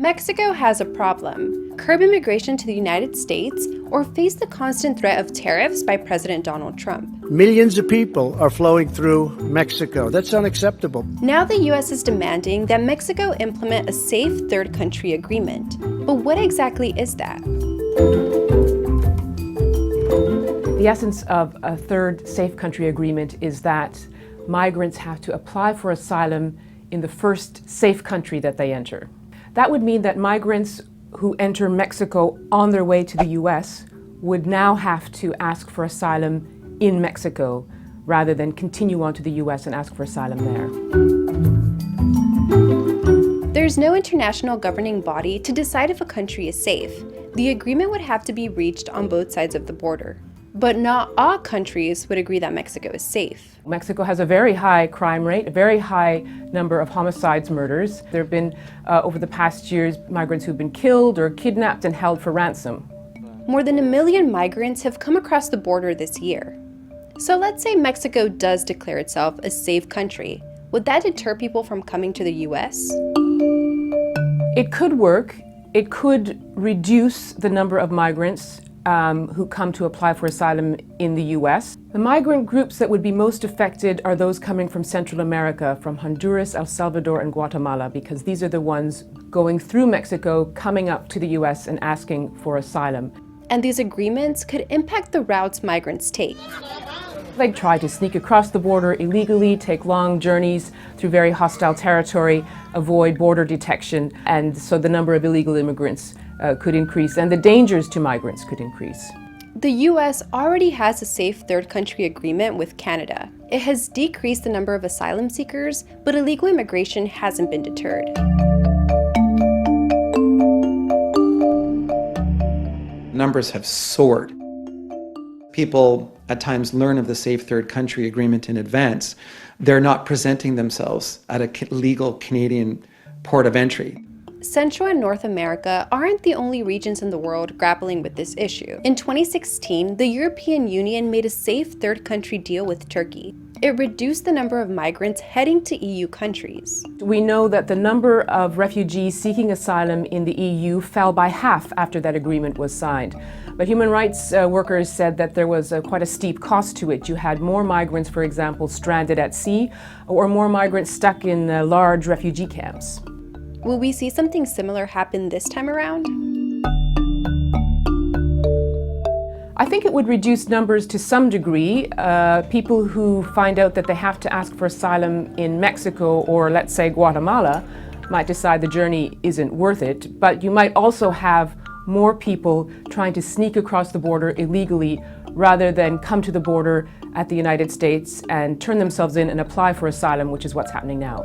Mexico has a problem: curb immigration to the United States or face the constant threat of tariffs by President Donald Trump. Millions of people are flowing through Mexico. That's unacceptable. Now the U.S. is demanding that Mexico implement a safe third country agreement. But what exactly is that? The essence of a third safe country agreement is that migrants have to apply for asylum in the first safe country that they enter. That would mean that migrants who enter Mexico on their way to the U.S. would now have to ask for asylum in Mexico rather than continue on to the U.S. and ask for asylum there. There's no international governing body to decide if a country is safe. The agreement would have to be reached on both sides of the border. But not all countries would agree that Mexico is safe. Mexico has a very high crime rate, a very high number of homicides, murders. There have been, over the past years, migrants who've been killed or kidnapped and held for ransom. More than 1 million migrants have come across the border this year. So let's say Mexico does declare itself a safe country. Would that deter people from coming to the U.S.? It could work. It could reduce the number of migrants who come to apply for asylum in the U.S. The migrant groups that would be most affected are those coming from Central America, from Honduras, El Salvador, and Guatemala, because these are the ones going through Mexico, coming up to the U.S. and asking for asylum. And these agreements could impact the routes migrants take. They try to sneak across the border illegally, take long journeys through very hostile territory, avoid border detection, and so the number of illegal immigrants could increase, and the dangers to migrants could increase. The U.S. already has a safe third country agreement with Canada. It has decreased the number of asylum seekers, but illegal immigration hasn't been deterred. Numbers have soared. People at times learn of the Safe Third Country Agreement in advance. They're not presenting themselves at a legal Canadian port of entry. Central and North America aren't the only regions in the world grappling with this issue. In 2016, the European Union made a safe third country deal with Turkey. It reduced the number of migrants heading to EU countries. We know that the number of refugees seeking asylum in the EU fell by half after that agreement was signed. But human rights workers said that there was quite a steep cost to it. You had more migrants, for example, stranded at sea, or more migrants stuck in large refugee camps. Will we see something similar happen this time around? I think it would reduce numbers to some degree. People who find out that they have to ask for asylum in Mexico or, let's say, Guatemala might decide the journey isn't worth it. But you might also have more people trying to sneak across the border illegally rather than come to the border at the United States and turn themselves in and apply for asylum, which is what's happening now.